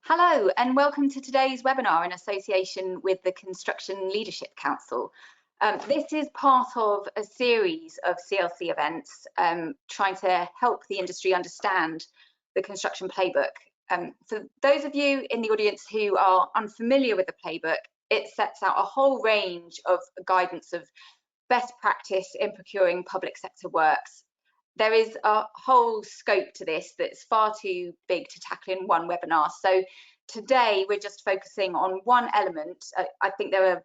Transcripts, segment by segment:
Hello and welcome to today's webinar in association with the Construction Leadership Council. This is part of a series of CLC events trying to help the industry understand the Construction Playbook. For those of you in the audience who are unfamiliar with the playbook, it sets out a whole range of guidance of best practice in procuring public sector works. There is a whole scope to this that's far too big to tackle in one webinar. So today we're just focusing on one element. I think there are,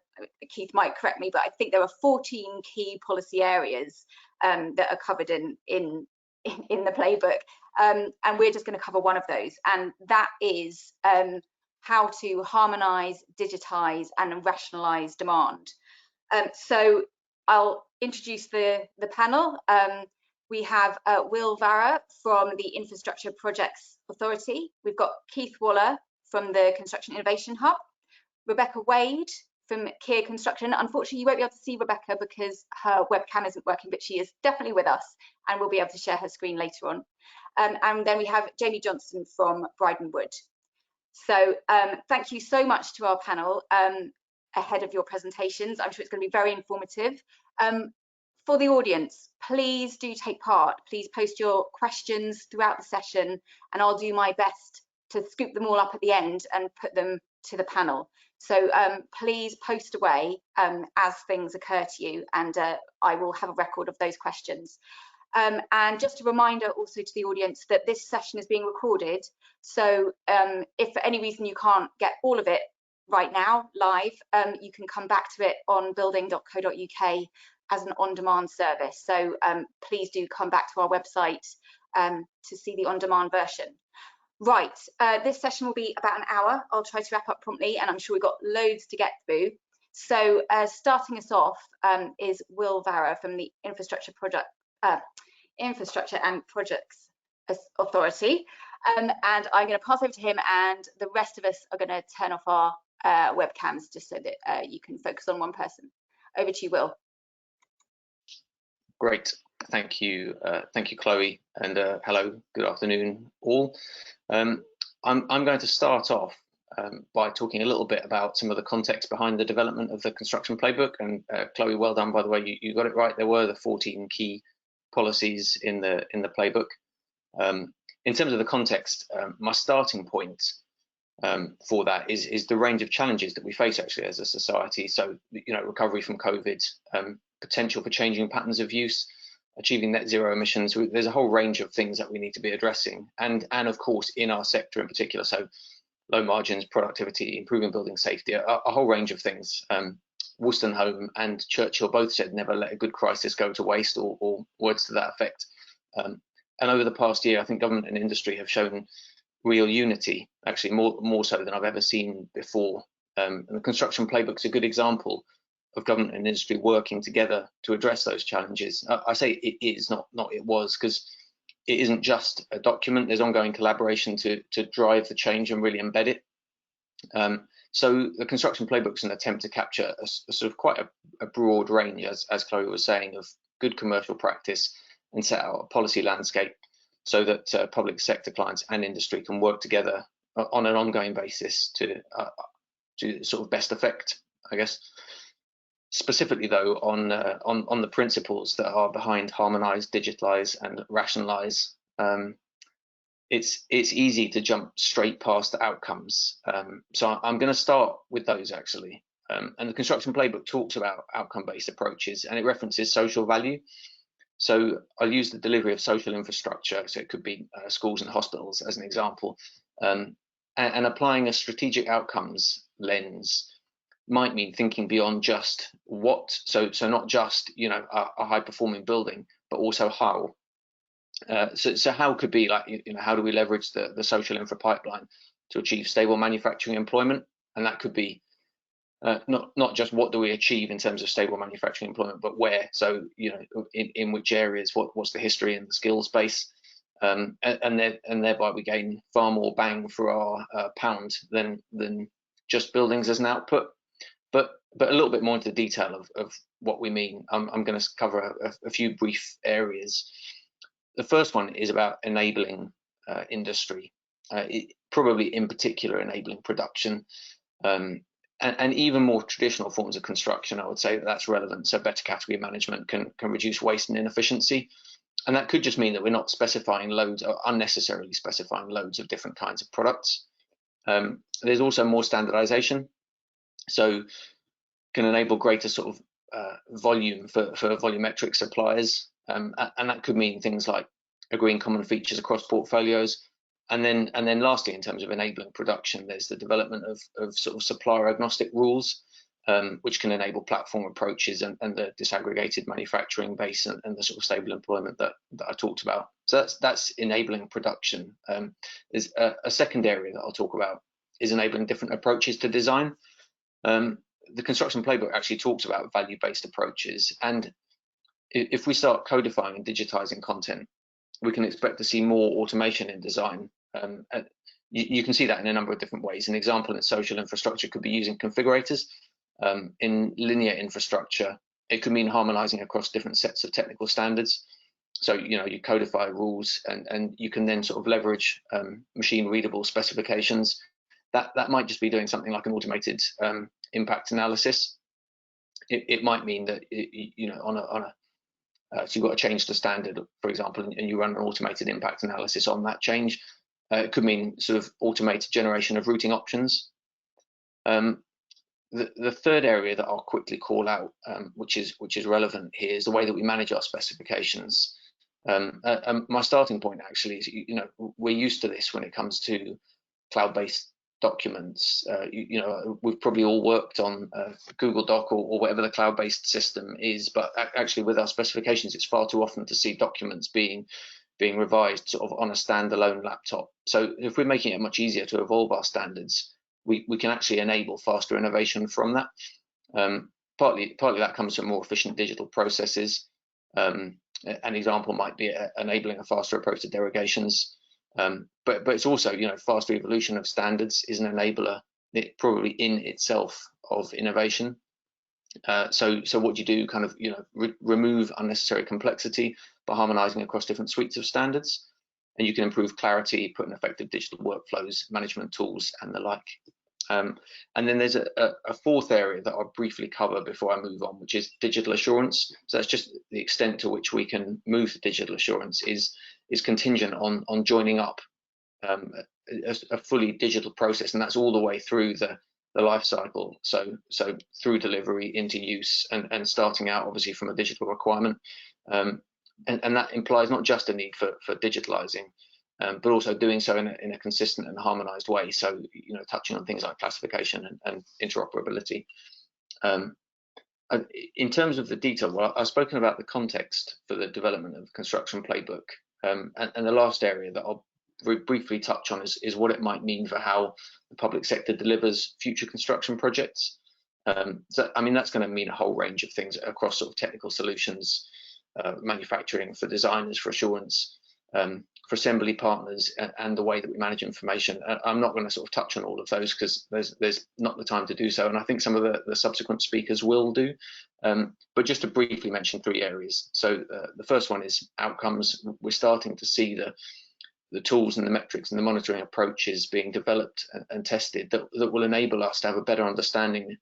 Keith might correct me, but I think there are 14 key policy areas that are covered in the playbook. And we're just going to cover one of those, and that is how to harmonise, digitise and rationalise demand. So I'll introduce the panel. We have Will Varah from the Infrastructure Projects Authority. We've got Keith Waller from the Construction Innovation Hub, Rebecca Wade from Kier Construction. Unfortunately, you won't be able to see Rebecca because her webcam isn't working, but she is definitely with us and we'll be able to share her screen later on. And then we have Jaimie Johnston from Bryden. So thank you so much to our panel ahead of your presentations. I'm sure it's going to be very informative. For the audience, please do take part. Please post your questions throughout the session and I'll do my best to scoop them all up at the end and put them to the panel. So please post away as things occur to you, and I will have a record of those questions. And just a reminder also to the audience that this session is being recorded. So if for any reason you can't get all of it right now live, you can come back to it on building.co.uk as an on-demand service. So please do come back to our website to see the on-demand version. Right, this session will be about an hour. I'll try to wrap up promptly, and I'm sure we've got loads to get through. So starting us off is Will Varah from the Infrastructure and Projects Authority. And I'm going to pass over to him, and the rest of us are going to turn off our webcams just so that you can focus on one person. Over to you, Will. Great, thank you, Chloe, and hello, good afternoon, all. I'm going to start off by talking a little bit about some of the context behind the development of the Construction Playbook. And Chloe, well done, by the way, you got it right. There were the 14 key policies in the playbook. In terms of the context, my starting point for that is the range of challenges that we face actually as a society. So, you know, recovery from COVID, potential for changing patterns of use, achieving net zero emissions. There's a whole range of things that we need to be addressing, and of course in our sector in particular, so low margins, productivity, improving building safety, a whole range of things. Wolstenholme and Churchill both said never let a good crisis go to waste, or words to that effect. And over the past year, I think government and industry have shown real unity, actually more so than I've ever seen before. And the Construction Playbook is a good example of government and industry working together to address those challenges. I say it is, not it was, because it isn't just a document. There's ongoing collaboration to drive the change and really embed it. So the Construction Playbook is an attempt to capture a sort of quite a broad range, as Chloe was saying, of good commercial practice and set out a policy landscape so that public sector clients and industry can work together on an ongoing basis to sort of best effect, I guess. Specifically though, on the principles that are behind harmonise, digitise and rationalise, it's easy to jump straight past the outcomes. So I'm going to start with those actually. And the Construction Playbook talks about outcome-based approaches, and it references social value. So I'll use the delivery of social infrastructure, so it could be schools and hospitals as an example, and applying a strategic outcomes lens might mean thinking beyond just what, so not just, you know, a high performing building, but also how. So how could be like, you know, how do we leverage the social infra pipeline to achieve stable manufacturing employment? And that could be not just what do we achieve in terms of stable manufacturing employment, but where. So, you know, in which areas, what's the history and the skills base, and thereby we gain far more bang for our pound than just buildings as an output. But a little bit more into the detail of what we mean. I'm going to cover a few brief areas. The first one is about enabling industry. probably in particular enabling production, and even more traditional forms of construction. I would say that that's relevant. So better category management can reduce waste and inefficiency. And that could just mean that we're not specifying loads, or unnecessarily specifying loads of different kinds of products. There's also more standardization, so can enable greater sort of volume for volumetric suppliers, and that could mean things like agreeing common features across portfolios. And then lastly, in terms of enabling production, there's the development of sort of supplier agnostic rules, which can enable platform approaches and the disaggregated manufacturing base and the sort of stable employment that I talked about. So that's enabling production. Is a second area that I'll talk about is enabling different approaches to design. The Construction Playbook actually talks about value-based approaches, and if we start codifying and digitizing content, we can expect to see more automation in design. You can see that in a number of different ways. An example in social infrastructure could be using configurators. In linear infrastructure, it could mean harmonizing across different sets of technical standards. So, you codify rules and you can then sort of leverage machine readable specifications. That might just be doing something like an automated impact analysis. It might mean that, so you've got to change the standard, for example, and you run an automated impact analysis on that change. It could mean sort of automated generation of routing options. The third area that I'll quickly call out, which is relevant here, is the way that we manage our specifications. My starting point actually is, we're used to this when it comes to cloud-based documents. We've probably all worked on Google Doc or whatever the cloud-based system is, but actually with our specifications, it's far too often to see documents being revised sort of on a standalone laptop. So if we're making it much easier to evolve our standards, we can actually enable faster innovation from that. Partly that comes from more efficient digital processes. An example might be enabling a faster approach to derogations. But it's also, faster evolution of standards is an enabler, probably in itself, of innovation. So what you do, kind of, remove unnecessary complexity by harmonizing across different suites of standards, and you can improve clarity, put in effective digital workflows, management tools, and the like. And then there's a fourth area that I'll briefly cover before I move on, which is digital assurance. So that's just the extent to which we can move to digital assurance is contingent on joining up a fully digital process, and that's all the way through the life cycle. So through delivery into use, and starting out obviously from a digital requirement, and that implies not just a need for digitalizing, but also doing so in a consistent and harmonized way. So, touching on things like classification and interoperability. In terms of the detail, well, I've spoken about the context for the development of the Construction Playbook, and the last area that I'll very briefly touch on is what it might mean for how the public sector delivers future construction projects. So, that's going to mean a whole range of things across sort of technical solutions, manufacturing, for designers, for assurance, for assembly partners, and the way that we manage information. I'm not going to sort of touch on all of those because there's not the time to do so, and I think some of the subsequent speakers will do. But just to briefly mention three areas. So the first one is outcomes. We're starting to see the tools and the metrics and the monitoring approaches being developed and tested that will enable us to have a better understanding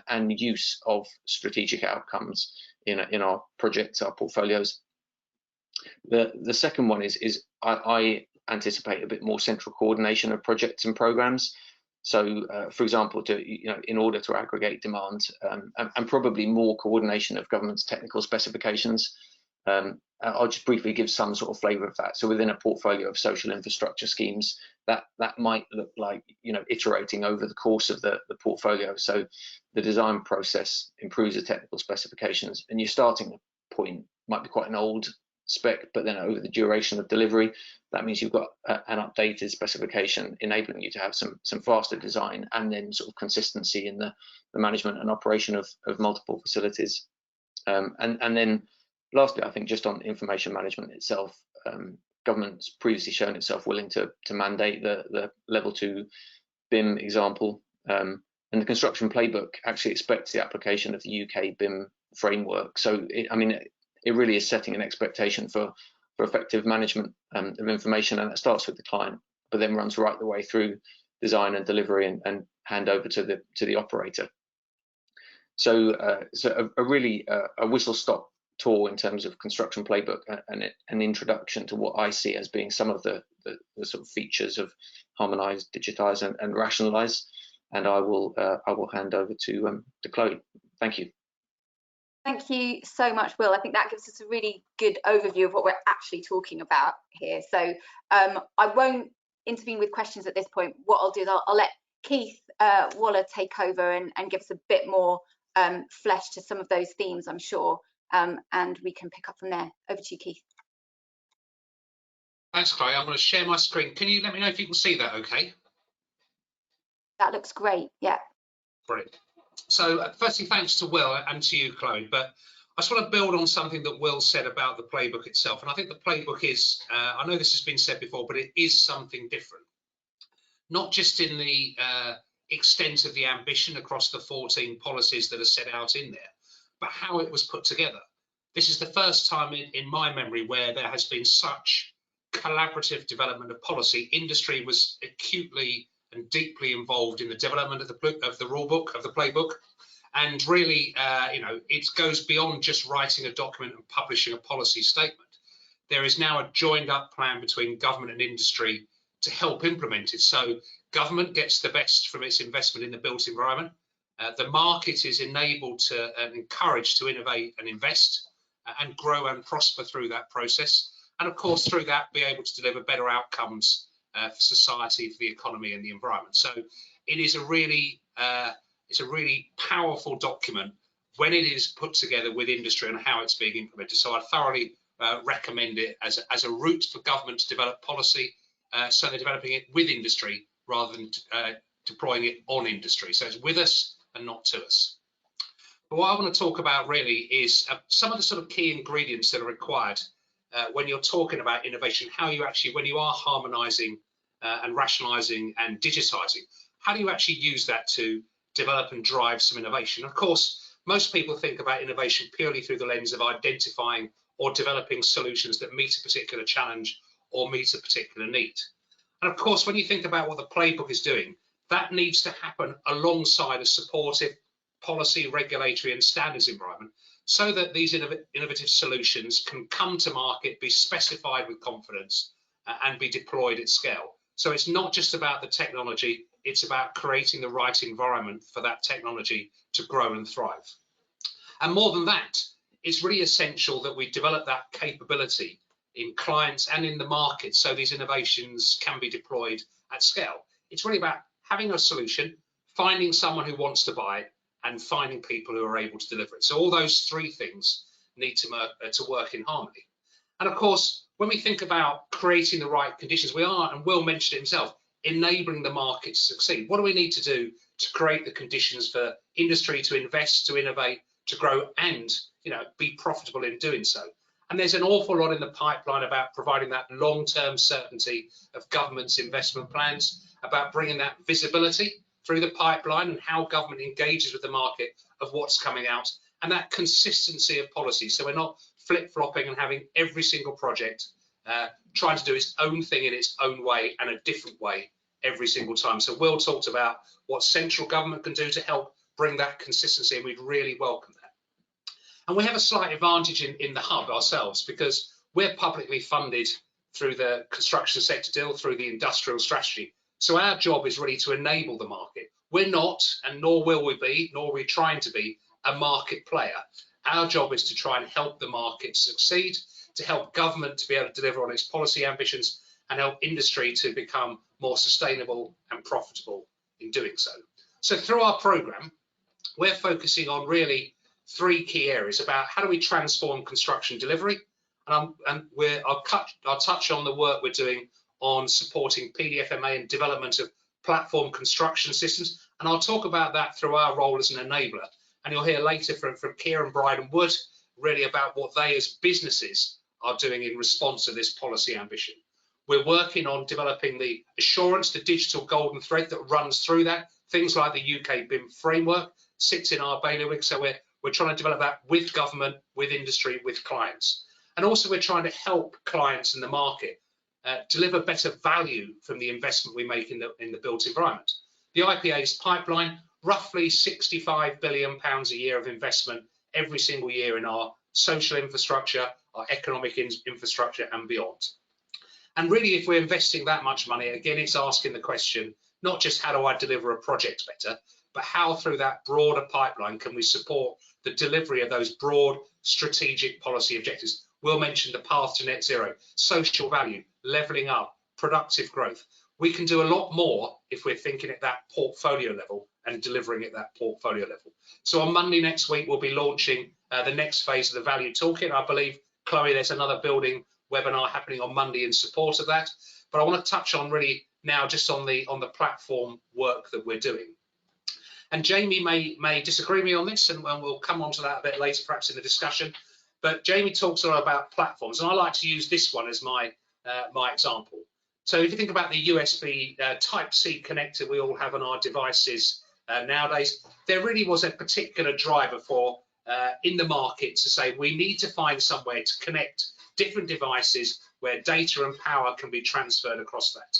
and use of strategic outcomes in our projects, our portfolios. The second one is I anticipate a bit more central coordination of projects and programs. So, for example, in order to aggregate demand, and probably more coordination of government's technical specifications. I'll just briefly give some sort of flavour of that. So, within a portfolio of social infrastructure schemes, that might look like iterating over the course of the portfolio. So, the design process improves the technical specifications, and your starting point might be quite an old spec, but then over the duration of delivery, that means you've got an updated specification enabling you to have some faster design, and then sort of consistency in the management and operation of multiple facilities. And then lastly, I think just on information management itself, government's previously shown itself willing to mandate the level 2 BIM example, and the Construction Playbook actually expects the application of the UK BIM framework. So it really is setting an expectation for effective management of information, and that starts with the client. but then runs right the way through design and delivery and hand over to the operator. So, a really a whistle-stop tour in terms of Construction Playbook, and an introduction to what I see as being some of the sort of features of Harmonise, Digitise and Rationalise. And I will hand over to Chloe. Thank you. Thank you so much, Will. I think that gives us a really good overview of what we're actually talking about here. So I won't intervene with questions at this point. What I'll do is I'll let Keith Waller take over and give us a bit more flesh to some of those themes, I'm sure, and we can pick up from there. Over to you, Keith. Thanks, Chloe. I'm going to share my screen. Can you let me know if you can see that okay? That looks great, yeah. Brilliant. So firstly, thanks to Will and to you, Chloe, but I just want to build on something that Will said about the playbook itself. And I think the playbook is, I know this has been said before, but it is something different. Not just in the extent of the ambition across the 14 policies that are set out in there, but how it was put together. This is the first time in my memory where there has been such collaborative development of policy. Industry was acutely and deeply involved in the development of the rule book, of the playbook, and really, you know, it goes beyond just writing a document and publishing a policy statement. There is now a joined up plan between government and industry to help implement it. So government gets the best from its investment in the built environment. The market is enabled to and encouraged to innovate and invest and grow and prosper through that process. And of course, through that, be able to deliver better outcomes for society, for the economy and the environment. So it is a really powerful document when it is put together with industry and how it's being implemented. So I thoroughly recommend it as a route for government to develop policy. So they're developing it with industry rather than deploying it on industry. So it's with us and not to us. But what I want to talk about really is some of the sort of key ingredients that are required when you're talking about innovation, how you actually, when you are harmonising and rationalising and digitising, how do you actually use that to develop and drive some innovation? Of course, most people think about innovation purely through the lens of identifying or developing solutions that meet a particular challenge or meet a particular need. And of course, when you think about what the playbook is doing, that needs to happen alongside a supportive policy, regulatory and standards environment, so that these innovative solutions can come to market, be specified with confidence and be deployed at scale. So it's not just about the technology, it's about creating the right environment for that technology to grow and thrive. And more than that, it's really essential that we develop that capability in clients and in the market so these innovations can be deployed at scale. It's really about having a solution, finding someone who wants to buy it, and finding people who are able to deliver it. So all those three things need to work in harmony. And of course, when we think about creating the right conditions, we are, and Will mentioned it himself, enabling the market to succeed. What do we need to do to create the conditions for industry to invest, to innovate, to grow, and be profitable in doing so? And there's an awful lot in the pipeline about providing that long-term certainty of government's investment plans, about bringing that visibility through the pipeline and how government engages with the market of what's coming out, and that consistency of policy. So we're not flip-flopping and having every single project trying to do its own thing in its own way and a different way every single time. So Will talked about what central government can do to help bring that consistency, and we'd really welcome that. And we have a slight advantage in the hub ourselves, because we're publicly funded through the construction sector deal, through the industrial strategy. So our job is really to enable the market. We're not, and nor will we be, nor are we trying to be, a market player. Our job is to try and help the market succeed, to help government to be able to deliver on its policy ambitions, and help industry to become more sustainable and profitable in doing so. So through our programme, we're focusing on really three key areas about how do we transform construction delivery, and I'll touch on the work we're doing on supporting PDFMA and development of platform construction systems, and I'll talk about that through our role as an enabler. And you'll hear later from Kier and Bryden really about what they as businesses are doing in response to this policy ambition. We're working on developing the assurance, the digital golden thread that runs through that. Things like the UK BIM framework sits in our bailiwick, so we're trying to develop that with government, with industry, with clients. And also we're trying to help clients in the market deliver better value from the investment we make in the built environment. The IPA's pipeline, roughly £65 billion a year of investment every single year in our social infrastructure, our economic infrastructure and beyond. And really, if we're investing that much money, again, it's asking the question, not just how do I deliver a project better, but how through that broader pipeline can we support the delivery of those broad strategic policy objectives. Will mentioned the path to net zero, social value, levelling up, productive growth. We can do a lot more if we're thinking at that portfolio level and delivering at that portfolio level. So on Monday next week, we'll be launching the next phase of the value toolkit. I believe, Chloe, there's another building webinar happening on Monday in support of that. But I want to touch on really now just on the platform work that we're doing. And Jaimie may disagree with me on this, and we'll come on to that a bit later, perhaps in the discussion. But Jaimie talks a lot about platforms, and I like to use this one as my example. So if you think about the USB Type-C connector we all have on our devices nowadays, there really was a particular driver for in the market to say we need to find somewhere to connect different devices where data and power can be transferred across that.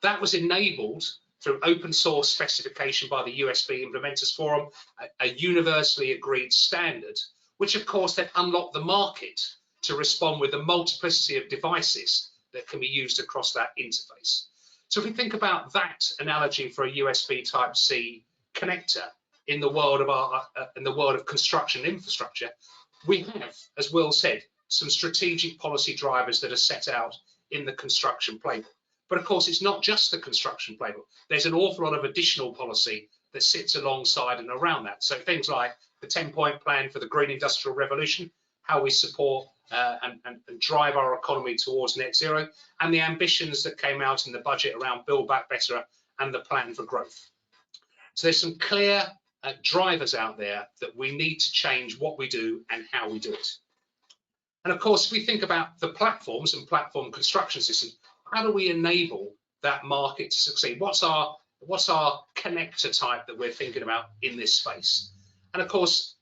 That was enabled through open source specification by the USB Implementers Forum, a universally agreed standard, which of course then unlocked the market to respond with the multiplicity of devices that can be used across that interface. So if we think about that analogy for a USB Type-C connector in the world of construction infrastructure, we have, as Will said, some strategic policy drivers that are set out in the Construction Playbook. But of course, it's not just the Construction Playbook. There's an awful lot of additional policy that sits alongside and around that. So things like the 10-point plan for the Green Industrial Revolution, how we support and drive our economy towards net zero, and the ambitions that came out in the budget around Build Back Better and the plan for growth. So there's some clear drivers out there that we need to change what we do and how we do it. And of course, if we think about the platforms and platform construction systems, how do we enable that market to succeed? What's our connector type that we're thinking about in this space? And of course,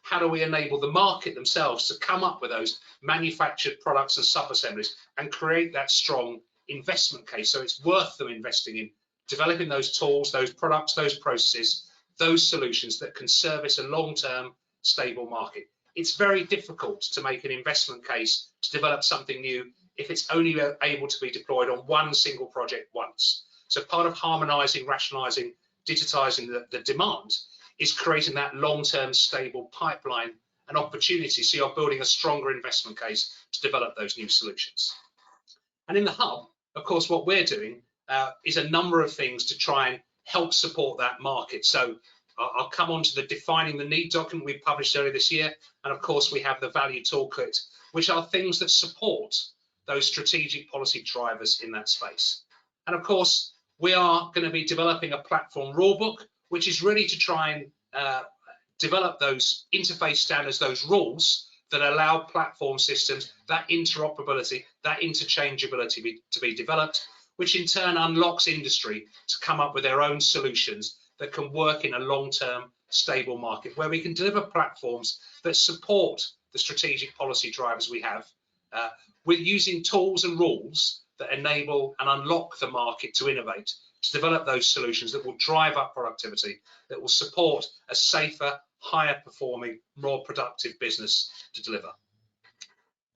how do we enable the market themselves to come up with those manufactured products and sub-assemblies and create that strong investment case so it's worth them investing in developing those tools, those products, those processes, those solutions that can service a long-term stable market. It's very difficult to make an investment case to develop something new if it's only able to be deployed on one single project once. So part of harmonising, rationalising, digitising the demand is creating that long-term stable pipeline and opportunity, so you're building a stronger investment case to develop those new solutions. And in the hub, of course, what we're doing is a number of things to try and help support that market. So I'll come on to the defining the need document we published earlier this year, and of course we have the value toolkit, which are things that support those strategic policy drivers in that space. And of course, we are going to be developing a platform rulebook, which is really to try and develop those interface standards, those rules that allow platform systems, that interoperability, that interchangeability to be developed, which in turn unlocks industry to come up with their own solutions that can work in a long-term stable market where we can deliver platforms that support the strategic policy drivers we have with using tools and rules that enable and unlock the market to innovate, to develop those solutions that will drive up productivity, that will support a safer, higher performing, more productive business to deliver.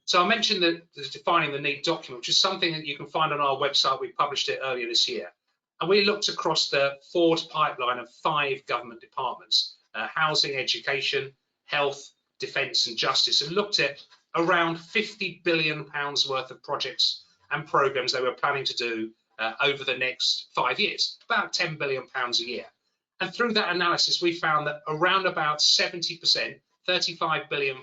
So I mentioned the defining the need document, which is something that you can find on our website. We published it earlier this year. And we looked across the forward pipeline of 5 government departments, housing, education, health, defence and justice, and looked at around £50 billion worth of projects and programmes they were planning to do over the next 5 years, about £10 billion a year. And through that analysis, we found that around about 70%, £35 billion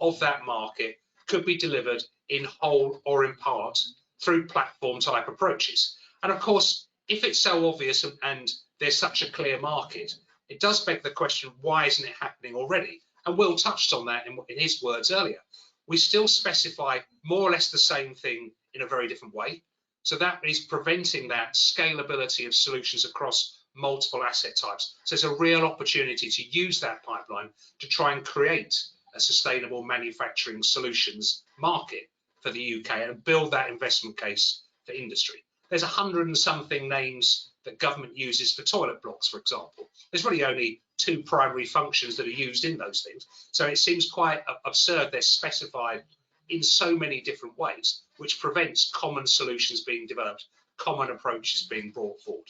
of that market could be delivered in whole or in part through platform type approaches. And of course, if it's so obvious and there's such a clear market, it does beg the question, why isn't it happening already? And Will touched on that in his words earlier. We still specify more or less the same thing in a very different way. So that is preventing that scalability of solutions across multiple asset types. So there's a real opportunity to use that pipeline to try and create a sustainable manufacturing solutions market for the UK and build that investment case for industry. There's 100 and something names that government uses for toilet blocks, for example. There's really only 2 primary functions that are used in those things. So it seems quite absurd they're specified in so many different ways, which prevents common solutions being developed, common approaches being brought forward.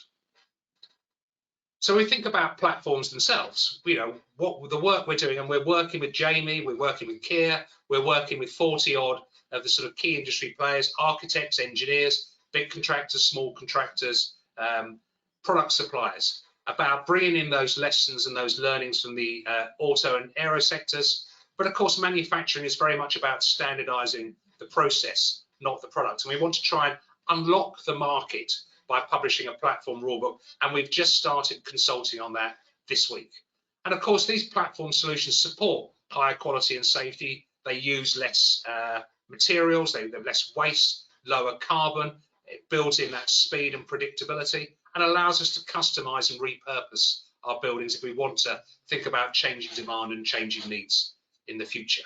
So we think about platforms themselves, you know, what the work we're doing, and we're working with Jaimie, we're working with Kier, we're working with 40 odd of the sort of key industry players, architects, engineers, big contractors, small contractors, product suppliers, about bringing in those lessons and those learnings from the auto and aero sectors. But of course, manufacturing is very much about standardizing the process, not the product. And we want to try and unlock the market by publishing a platform rulebook, and we've just started consulting on that this week. And of course, these platform solutions support higher quality and safety. They use less materials, they have less waste, lower carbon. It builds in that speed and predictability and allows us to customize and repurpose our buildings if we want to think about changing demand and changing needs in the future.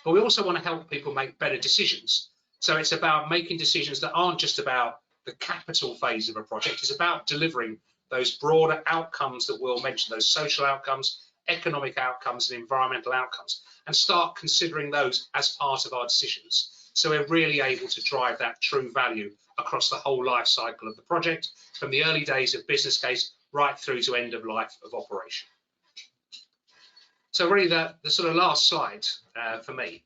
But we also want to help people make better decisions. So it's about making decisions that aren't just about the capital phase of a project. It's about delivering those broader outcomes that we'll mention, those social outcomes, economic outcomes and environmental outcomes, and start considering those as part of our decisions. So we're really able to drive that true value across the whole life cycle of the project, from the early days of business case right through to end of life of operation. So really the sort of last slide for me.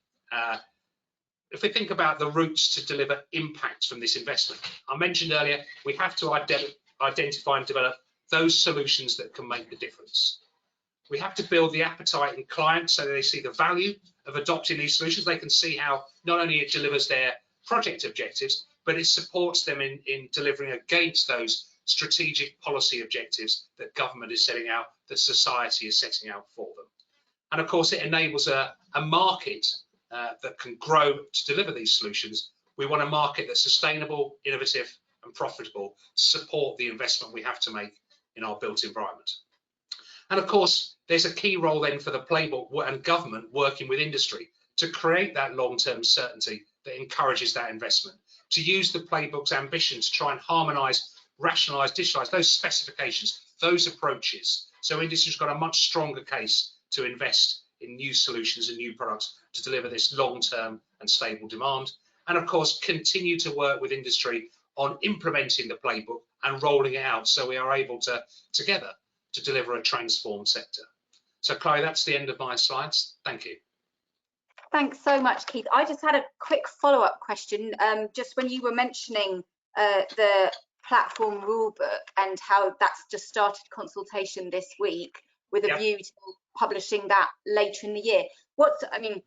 If we think about the routes to deliver impact from this investment, I mentioned earlier, we have to identify and develop those solutions that can make the difference. We have to build the appetite in clients so that they see the value of adopting these solutions. They can see how not only it delivers their project objectives, but it supports them in delivering against those strategic policy objectives that government is setting out, that society is setting out for them. And of course, it enables a market that can grow to deliver these solutions. We want a market that's sustainable, innovative and profitable to support the investment we have to make in our built environment. And of course, there's a key role then for the playbook and government working with industry to create that long-term certainty that encourages that investment, to use the playbook's ambition to try and harmonise, rationalise, digitalise those specifications, those approaches. So industry's got a much stronger case to invest in new solutions and new products to deliver this long-term and stable demand. And of course, continue to work with industry on implementing the playbook and rolling it out so we are able to, together, to deliver a transformed sector. So Chloe, that's the end of my slides. Thank you. Thanks so much, Keith. I just had a quick follow-up question. Just when you were mentioning the platform rulebook and how that's just started consultation this week with a view to publishing that later in the year. I mean,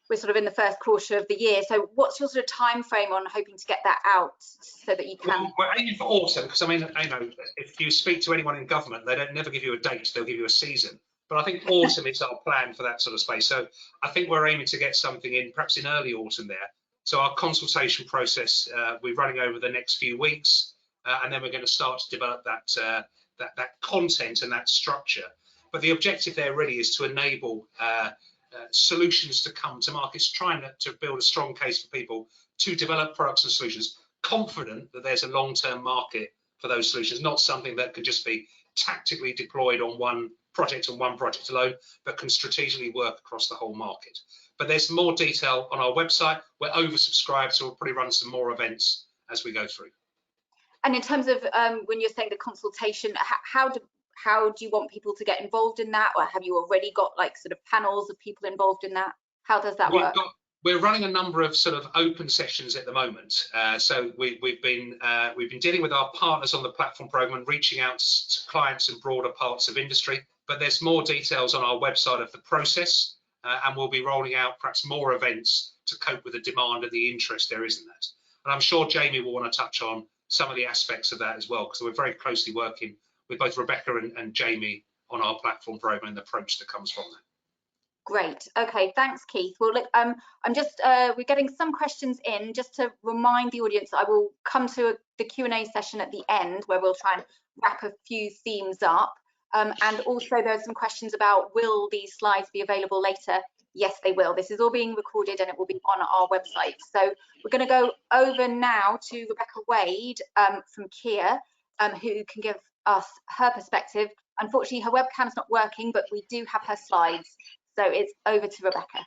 we're sort of in the first quarter of the year, so what's your sort of time frame on hoping to get that out so that you can? We're aiming for autumn, because I mean, you know, if you speak to anyone in government, they don't never give you a date, they'll give you a season. But I think autumn is our plan for that sort of space. So I think we're aiming to get something in perhaps in early autumn there. So our consultation process, we're running over the next few weeks, and then we're going to start to develop that that content and that structure. But the objective there really is to enable solutions to come to markets, trying to build a strong case for people to develop products and solutions, confident that there's a long-term market for those solutions, not something that can just be tactically deployed on one project alone, but can strategically work across the whole market. But there's more detail on our website. We're oversubscribed, so we'll probably run some more events as we go through. And in terms of when you're saying the consultation, how do you want people to get involved in that, or have you already got like sort of panels of people involved in that? How does that work? We're running a number of sort of open sessions at the moment. So we've been dealing with our partners on the platform program and reaching out to clients and broader parts of industry. But there's more details on our website of the process, and we'll be rolling out perhaps more events to cope with the demand and the interest there is in that. And I'm sure Jaimie will want to touch on some of the aspects of that as well, because we're very closely working with both Rebecca and Jaimie on our platform program and the approach that comes from that. Great. Okay, thanks, Keith. Well, look, we're getting some questions in. Just to remind the audience, I will come to the Q&A session at the end where we'll try and wrap a few themes up. And also there's some questions about, will these slides be available later Yes, they will. This is all being recorded and it will be on our website. So we're going to go over now to Rebecca Wade from Kier, who can give us her perspective. Unfortunately, her webcam's not working, but we do have her slides. So it's over to Rebecca.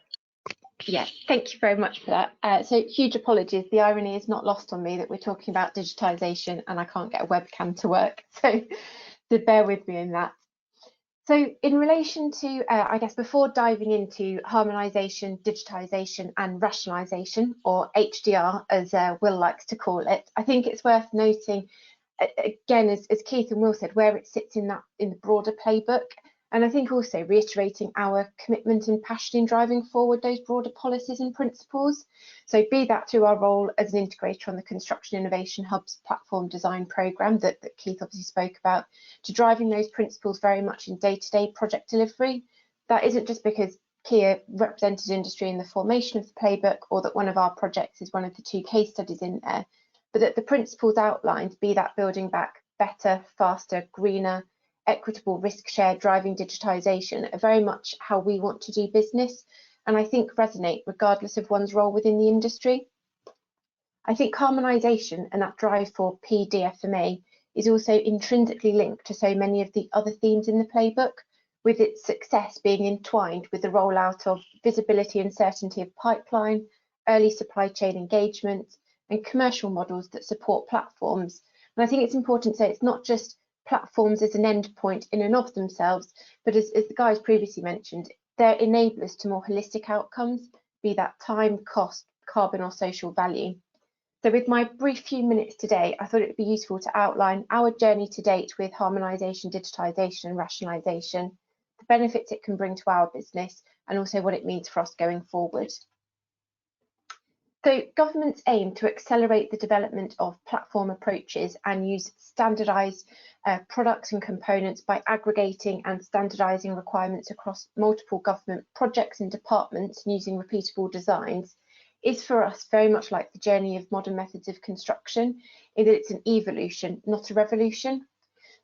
Yeah, thank you very much for that. So huge apologies. The irony is not lost on me that we're talking about digitisation and I can't get a webcam to work. So bear with me in that. So in relation to, I guess, before diving into harmonisation, digitisation and rationalisation, or HDR, as Will likes to call it, I think it's worth noting, again, as Keith and Will said, where it sits in the broader playbook. And I think also reiterating our commitment and passion in driving forward those broader policies and principles. So be that through our role as an integrator on the Construction Innovation Hub's platform design programme that Keith obviously spoke about, to driving those principles very much in day-to-day project delivery. That isn't just because Kier represented industry in the formation of the playbook, or that one of our projects is one of the 2 case studies in there, but that the principles outlined, be that building back better, faster, greener, equitable, risk share, driving digitisation, are very much how we want to do business, and I think resonate regardless of one's role within the industry. I think harmonisation and that drive for PDFMA is also intrinsically linked to so many of the other themes in the playbook, with its success being entwined with the rollout of visibility and certainty of pipeline, early supply chain engagement, and commercial models that support platforms. And I think it's important to say it's not just platforms as an end point in and of themselves, but as the guys previously mentioned, they're enablers to more holistic outcomes, be that time, cost, carbon or social value. So with my brief few minutes today, I thought it would be useful to outline our journey to date with harmonisation, digitisation and rationalisation, the benefits it can bring to our business, and also what it means for us going forward. So governments aim to accelerate the development of platform approaches and use standardised products and components by aggregating and standardising requirements across multiple government projects and departments and using repeatable designs, is for us very much like the journey of modern methods of construction, in that it's an evolution, not a revolution.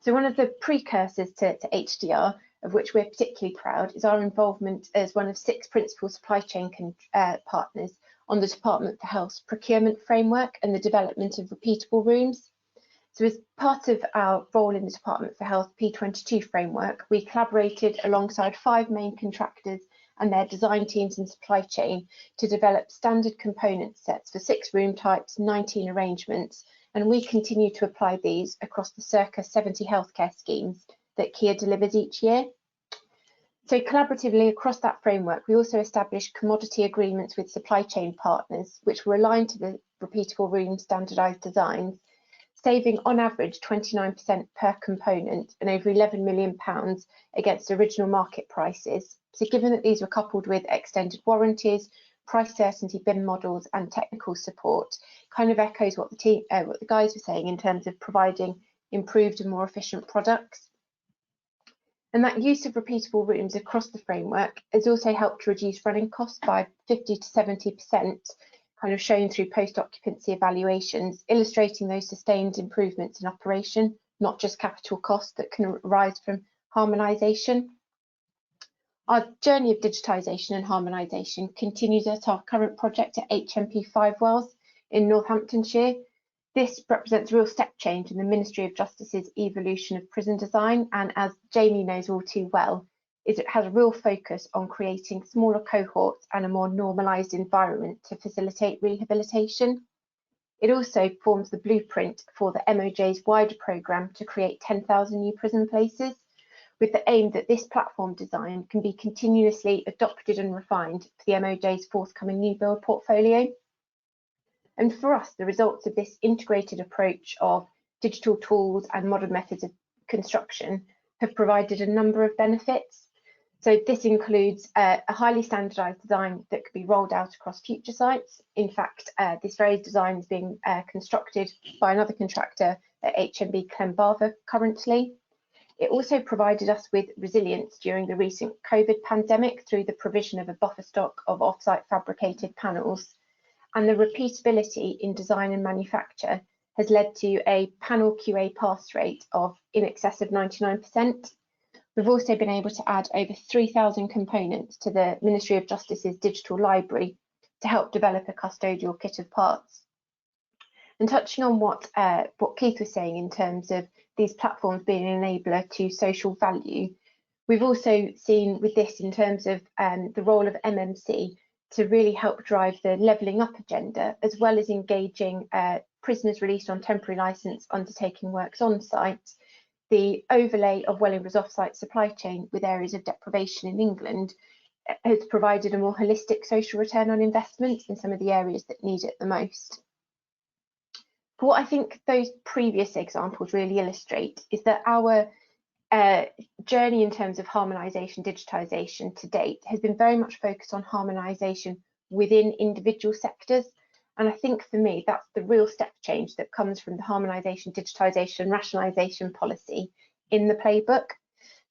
So one of the precursors to HDR, of which we're particularly proud, is our involvement as one of 6 principal supply chain partners on the Department for Health's procurement framework and the development of repeatable rooms. So as part of our role in the Department for Health P22 framework, we collaborated alongside 5 main contractors and their design teams and supply chain to develop standard component sets for 6 room types, 19 arrangements, and we continue to apply these across the circa 70 healthcare schemes that Kier delivers each year. So collaboratively across that framework, we also established commodity agreements with supply chain partners, which were aligned to the repeatable room standardised designs, saving on average 29% per component and over £11 million against original market prices. So given that these were coupled with extended warranties, price certainty BIM models and technical support, kind of echoes what the guys were saying in terms of providing improved and more efficient products. And that use of repeatable rooms across the framework has also helped to reduce running costs by 50 to 70%, kind of shown through post-occupancy evaluations, illustrating those sustained improvements in operation, not just capital costs that can arise from harmonisation. Our journey of digitisation and harmonisation continues at our current project at HMP 5 Wells in Northamptonshire. This represents a real step change in the Ministry of Justice's evolution of prison design, and as Jaimie knows all too well, it has a real focus on creating smaller cohorts and a more normalised environment to facilitate rehabilitation. It also forms the blueprint for the MOJ's wider programme to create 10,000 new prison places, with the aim that this platform design can be continuously adopted and refined for the MOJ's forthcoming new build portfolio. And for us, the results of this integrated approach of digital tools and modern methods of construction have provided a number of benefits. So this includes a highly standardised design that could be rolled out across future sites. In fact, this very design is being constructed by another contractor at HMB Clembarva currently. It also provided us with resilience during the recent COVID pandemic through the provision of a buffer stock of off-site fabricated panels. And the repeatability in design and manufacture has led to a panel QA pass rate of in excess of 99%, We've also been able to add over 3,000 components to the Ministry of Justice's digital library to help develop a custodial kit of parts. And touching on what Keith was saying in terms of these platforms being an enabler to social value, we've also seen with this in terms of the role of MMC to really help drive the levelling up agenda, as well as engaging prisoners released on temporary licence undertaking works on site. The overlay of Wellingham's off-site supply chain with areas of deprivation in England has provided a more holistic social return on investment in some of the areas that need it the most. But what I think those previous examples really illustrate is that our journey in terms of harmonisation, digitisation to date has been very much focused on harmonisation within individual sectors. And I think for me, that's the real step change that comes from the harmonisation, digitisation, rationalisation policy in the playbook.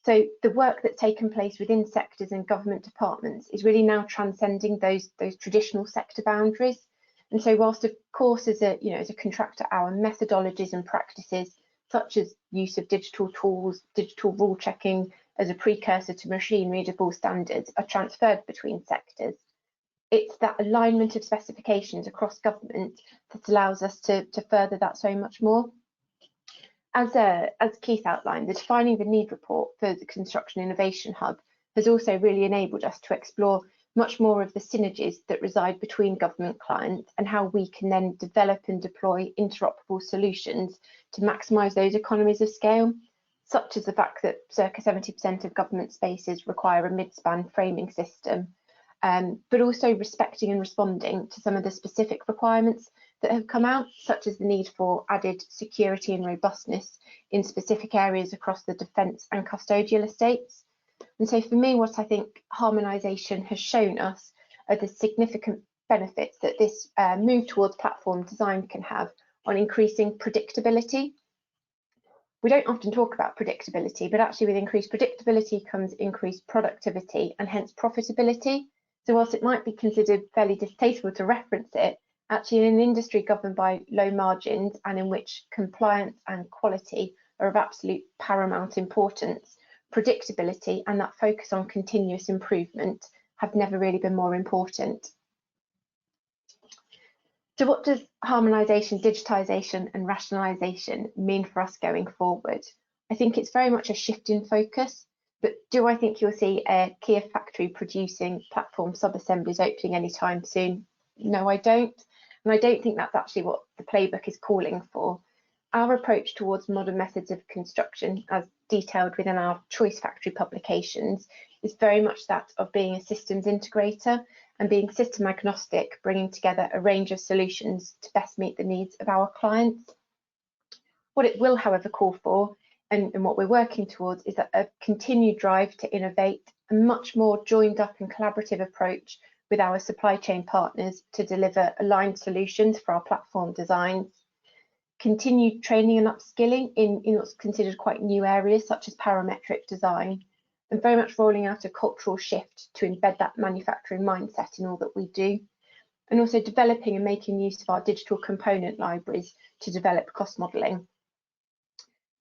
So the work that's taken place within sectors and government departments is really now transcending those traditional sector boundaries. And so whilst of course as a contractor, our methodologies and practices such as use of digital tools, digital rule checking as a precursor to machine readable standards are transferred between sectors, it's that alignment of specifications across government that allows us to further that so much more. As Keith outlined, the Defining the Need report for the Construction Innovation Hub has also really enabled us to explore much more of the synergies that reside between government clients and how we can then develop and deploy interoperable solutions to maximise those economies of scale, such as the fact that circa 70% of government spaces require a mid-span framing system, but also respecting and responding to some of the specific requirements that have come out, such as the need for added security and robustness in specific areas across the defence and custodial estates. And so for me, what I think harmonisation has shown us are the significant benefits that this move towards platform design can have on increasing predictability. We don't often talk about predictability, but actually with increased predictability comes increased productivity and hence profitability. So whilst it might be considered fairly distasteful to reference it, actually in an industry governed by low margins and in which compliance and quality are of absolute paramount importance, predictability and that focus on continuous improvement have never really been more important. So what does harmonisation, digitisation and rationalisation mean for us going forward? I think it's very much a shift in focus. But do I think you'll see a Kier factory producing platform sub-assemblies opening anytime soon? No, I don't. And I don't think that's actually what the playbook is calling for. Our approach towards modern methods of construction, as detailed within our Choice Factory publications, is very much that of being a systems integrator and being system agnostic, bringing together a range of solutions to best meet the needs of our clients. What it will, however, call for and what we're working towards is that a continued drive to innovate, a much more joined up and collaborative approach with our supply chain partners to deliver aligned solutions for our platform designs, continued training and upskilling in what's considered quite new areas such as parametric design, and very much rolling out a cultural shift to embed that manufacturing mindset in all that we do, and also developing and making use of our digital component libraries to develop cost modelling.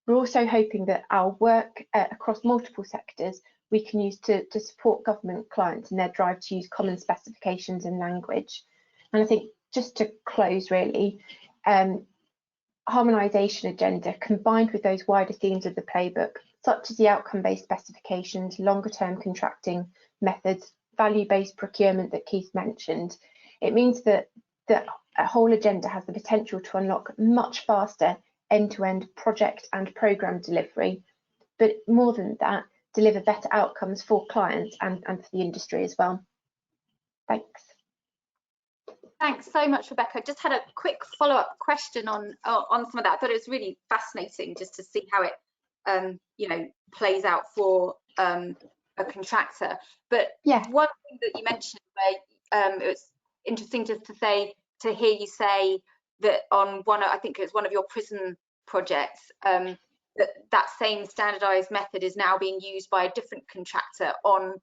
We're also hoping that our work across multiple sectors we can use to support government clients in their drive to use common specifications and language. And I think just to close really, harmonisation agenda combined with those wider themes of the playbook, such as the outcome-based specifications, longer-term contracting methods, value-based procurement that Keith mentioned, it means that a whole agenda has the potential to unlock much faster end-to-end project and programme delivery, but more than that, deliver better outcomes for clients and for the industry as well. Thanks. Thanks so much, Rebecca. Just had a quick follow-up question on some of that. I thought it was really fascinating just to see how it plays out for a contractor. But yeah, one thing that you mentioned where it was interesting just to hear you say that on I think it was one of your prison projects, that same standardised method is now being used by a different contractor on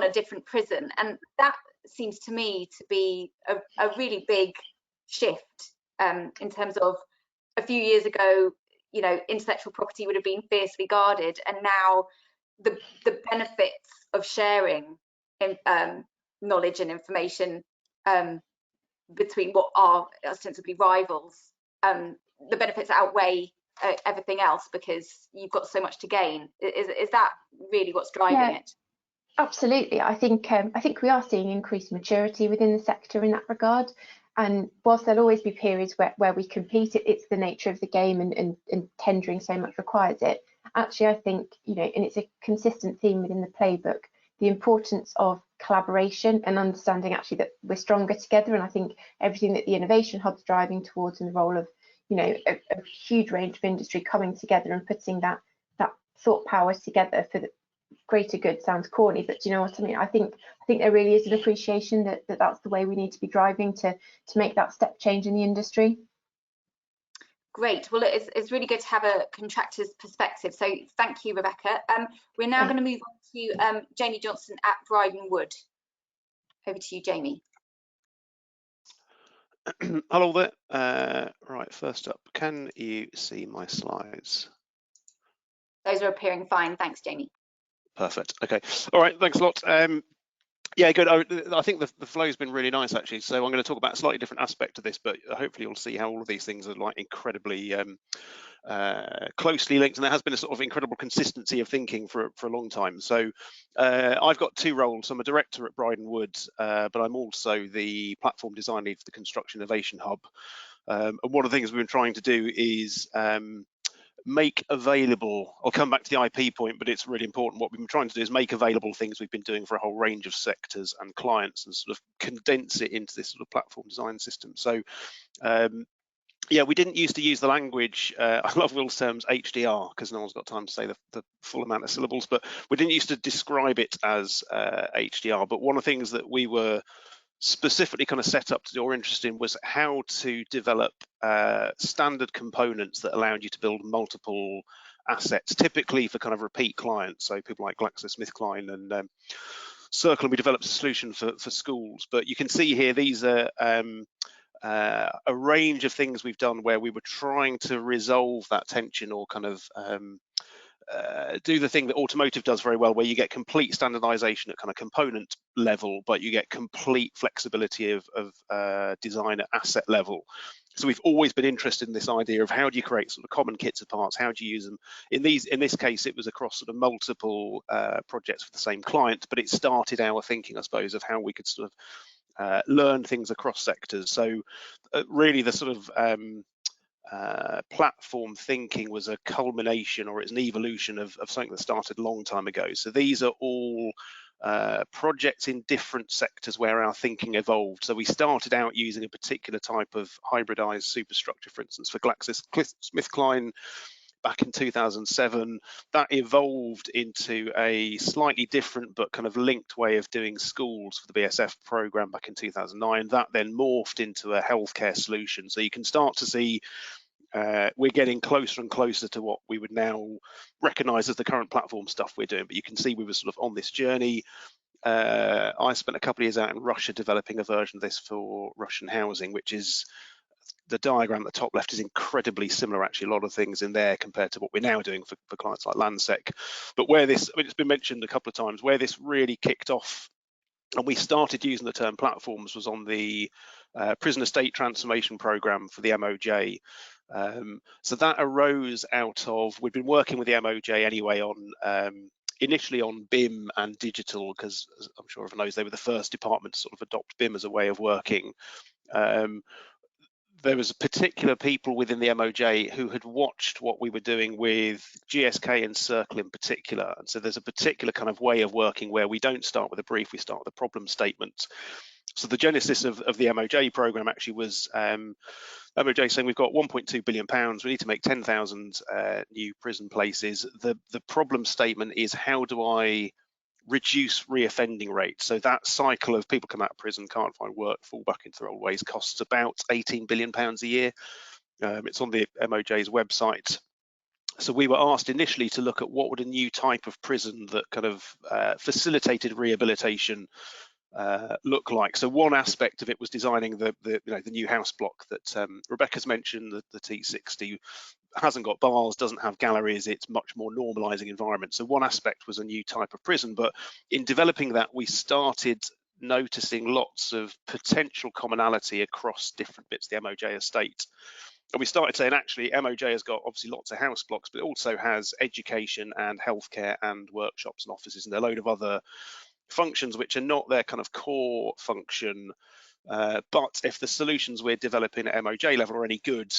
a different prison, and that seems to me to be a really big shift in terms of a few years ago, intellectual property would have been fiercely guarded, and now the benefits of sharing knowledge and information between what are ostensibly rivals, the benefits outweigh everything else because you've got so much to gain. Is that really what's driving it? Absolutely. I think we are seeing increased maturity within the sector in that regard. And whilst there'll always be periods where we compete, it's the nature of the game, and tendering so much requires it. Actually, I think, you know, and it's a consistent theme within the playbook, the importance of collaboration and understanding actually that we're stronger together. And I think everything that the Innovation Hub's driving towards, in the role of, you know, a huge range of industry coming together and putting that thought powers together for the greater good, sounds corny, but do you know what I mean? I think there really is an appreciation that that's the way we need to be driving to make that step change in the industry. Great. Well, it's really good to have a contractor's perspective. So thank you, Rebecca. We're now going to move on to Jaimie Johnston at Bryden Wood. Over to you, Jaimie. Hello there. Right, first up, can you see my slides? Those are appearing fine. Thanks, Jaimie. Perfect. Okay. All right. Thanks a lot. Yeah, good. I think the flow has been really nice, actually. So I'm going to talk about a slightly different aspect of this, but hopefully you'll see how all of these things are like incredibly closely linked, and there has been a sort of incredible consistency of thinking for a long time. So I've got two roles. I'm a director at Bryden Wood, but I'm also the platform design lead for the Construction Innovation Hub. And one of the things we've been trying to do is make available, I'll come back to the IP point, but it's really important. What we've been trying to do is make available things we've been doing for a whole range of sectors and clients, and sort of condense it into this sort of platform design system. So yeah, we didn't used to use the language, I love Will's terms, HDR, because no one's got time to say the full amount of syllables, but we didn't used to describe it as HDR. But one of the things that we were specifically kind of set up to do or interested in was how to develop standard components that allowed you to build multiple assets, typically for kind of repeat clients. So people like GlaxoSmithKline and Circle, and we developed a solution for schools. But you can see here, these are a range of things we've done where we were trying to resolve that tension, or kind of do the thing that automotive does very well, where you get complete standardization at kind of component level, but you get complete flexibility of design at asset level. So we've always been interested in this idea of how do you create sort of common kits of parts, how do you use them? In this case, it was across sort of multiple projects for the same client, but it started our thinking, I suppose, of how we could sort of learn things across sectors. So really the sort of platform thinking was a culmination, or it's an evolution of something that started a long time ago. So these are all projects in different sectors where our thinking evolved. So we started out using a particular type of hybridized superstructure, for instance, for GlaxoSmithKline back in 2007. That evolved into a slightly different but kind of linked way of doing schools for the BSF program back in 2009. That then morphed into a healthcare solution. So you can start to see we're getting closer and closer to what we would now recognize as the current platform stuff we're doing. But you can see we were sort of on this journey. I spent a couple of years out in Russia developing a version of this for Russian housing, which is, the diagram at the top left is incredibly similar, actually, a lot of things in there compared to what we're now doing for clients like Landsec. But where this, I mean, it's been mentioned a couple of times, where this really kicked off and we started using the term platforms was on the prison estate transformation program for the MOJ. So that arose out of, we'd been working with the MOJ anyway on initially on BIM and digital, because I'm sure everyone knows they were the first department to sort of adopt BIM as a way of working. There was particular people within the MOJ who had watched what we were doing with GSK and Circle in particular. And so there's a particular kind of way of working where we don't start with a brief, we start with a problem statement. So the genesis of the MOJ program actually was MOJ saying we've got £1.2 billion, we need to make 10,000 new prison places. The problem statement is, how do I reduce reoffending rates? So that cycle of people come out of prison, can't find work, fall back into their old ways, costs about £18 billion a year. It's on the MOJ's website. So we were asked initially to look at what would a new type of prison that kind of facilitated rehabilitation look like. So one aspect of it was designing the new house block that Rebecca's mentioned, the T60. hasn't got bars, doesn't have galleries, it's much more normalizing environment. So one aspect was a new type of prison, but in developing that, we started noticing lots of potential commonality across different bits of the MOJ estate. And we started saying, actually, MOJ has got obviously lots of house blocks, but it also has education and healthcare and workshops and offices and a load of other functions which are not their kind of core function. But if the solutions we're developing at MOJ level are any good,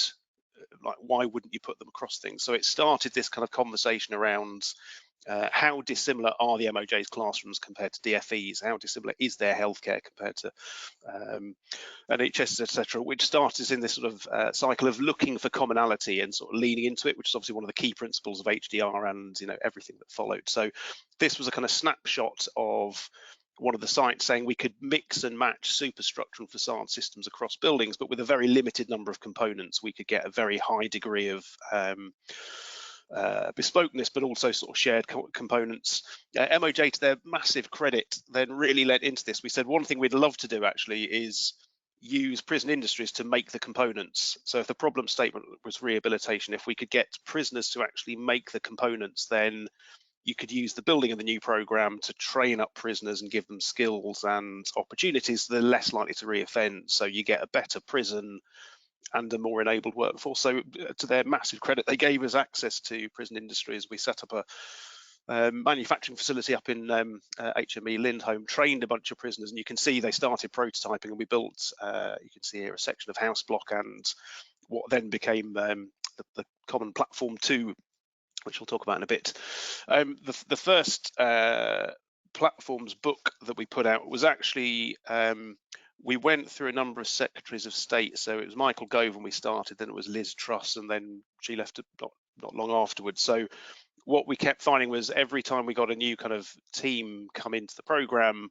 like, why wouldn't you put them across things? So it started this kind of conversation around how dissimilar are the MOJ's classrooms compared to DFEs? How dissimilar is their healthcare compared to NHS, etc., which started in this sort of cycle of looking for commonality and sort of leaning into it, which is obviously one of the key principles of HDR and everything that followed. So this was a kind of snapshot of one of the sites saying we could mix and match superstructure and facade systems across buildings, but with a very limited number of components, we could get a very high degree of bespokeness, but also sort of shared components. MOJ, to their massive credit, then really led into this. We said one thing we'd love to do actually is use prison industries to make the components. So if the problem statement was rehabilitation, if we could get prisoners to actually make the components, then you could use the building of the new program to train up prisoners and give them skills and opportunities so they're less likely to reoffend. So you get a better prison and a more enabled workforce. So to their massive credit, they gave us access to prison industries. We set up a manufacturing facility up in HME Lindholm, trained a bunch of prisoners, and you can see they started prototyping, and we built, you can see here, a section of house block and what then became the common platform 2, which we'll talk about in a bit. The first platforms book that we put out was actually, we went through a number of secretaries of state. So it was Michael Gove when we started, then it was Liz Truss, and then she left not long afterwards. So what we kept finding was every time we got a new kind of team come into the program,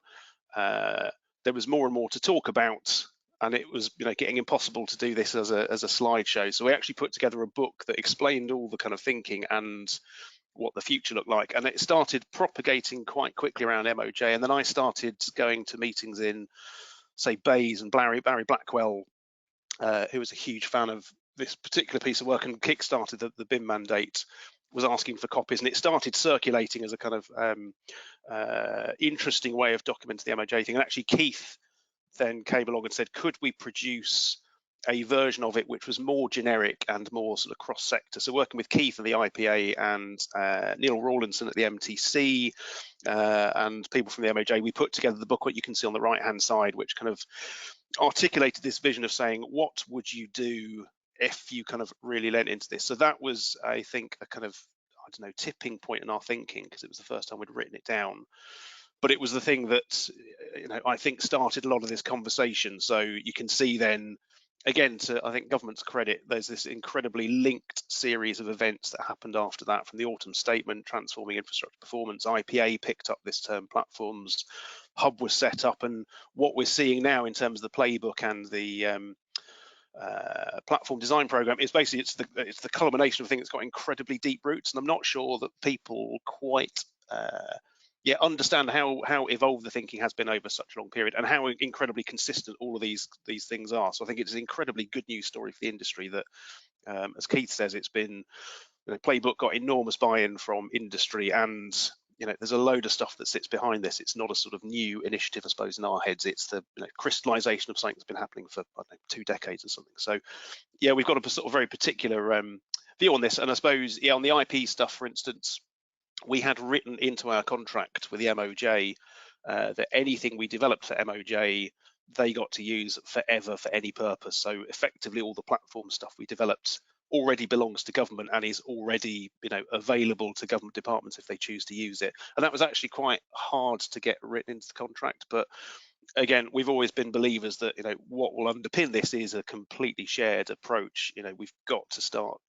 there was more and more to talk about, and it was getting impossible to do this as a slideshow. So we actually put together a book that explained all the kind of thinking and what the future looked like, and it started propagating quite quickly around MOJ. And then I started going to meetings in, say, Bays, and Barry Blackwell, who was a huge fan of this particular piece of work and kickstarted the BIM mandate, was asking for copies, and it started circulating as a kind of interesting way of documenting the MOJ thing. And actually Keith then came along and said, could we produce a version of it which was more generic and more sort of cross-sector? So working with Keith and the IPA and Neil Rawlinson at the MTC and people from the MOJ, we put together the book, what you can see on the right-hand side, which kind of articulated this vision of saying, what would you do if you kind of really lent into this? So that was, I think, a kind of, I don't know, tipping point in our thinking, because it was the first time we'd written it down. But it was the thing that, I think started a lot of this conversation. So you can see then, again, to, I think, government's credit, there's this incredibly linked series of events that happened after that, from the autumn statement, transforming infrastructure performance. IPA picked up this term platforms, Hub was set up, and what we're seeing now in terms of the playbook and the platform design program is basically it's the culmination of a thing that's got incredibly deep roots, and I'm not sure that people quite understand how evolved the thinking has been over such a long period, and how incredibly consistent all of these things are. So I think it's an incredibly good news story for the industry that, as Keith says, it's been, Playbook got enormous buy-in from industry, and there's a load of stuff that sits behind this. It's not a sort of new initiative, I suppose, in our heads. It's the crystallization of something that's been happening for, I don't know, 2 decades or something. So yeah, we've got a sort of very particular view on this. And I suppose, on the IP stuff, for instance, we had written into our contract with the MOJ that anything we developed for MOJ, they got to use forever for any purpose. So effectively all the platform stuff we developed already belongs to government and is already available to government departments if they choose to use it. And that was actually quite hard to get written into the contract, but again, we've always been believers that what will underpin this is a completely shared approach. We've got to start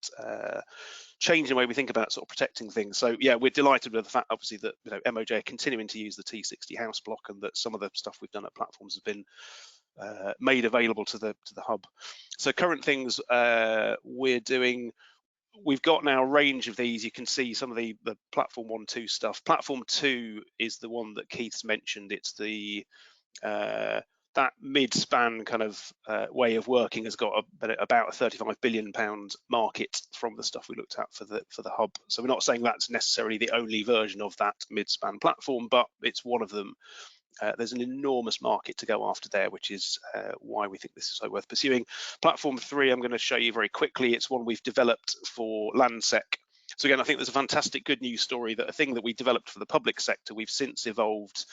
changing the way we think about sort of protecting things. So yeah, we're delighted with the fact, obviously, that MOJ are continuing to use the T60 house block, and that some of the stuff we've done at platforms has been made available to the hub. So current things we're doing, we've got now a range of these. You can see some of the platform 1-2 stuff. Platform 2 is the one that Keith's mentioned. It's the that mid-span kind of way of working has got about a £35 billion market from the stuff we looked at for the hub. So we're not saying that's necessarily the only version of that mid-span platform, but it's one of them. There's an enormous market to go after there, which is why we think this is so worth pursuing. Platform 3, I'm going to show you very quickly. It's one we've developed for Landsec. So again, I think there's a fantastic good news story that a thing that we developed for the public sector, we've since evolved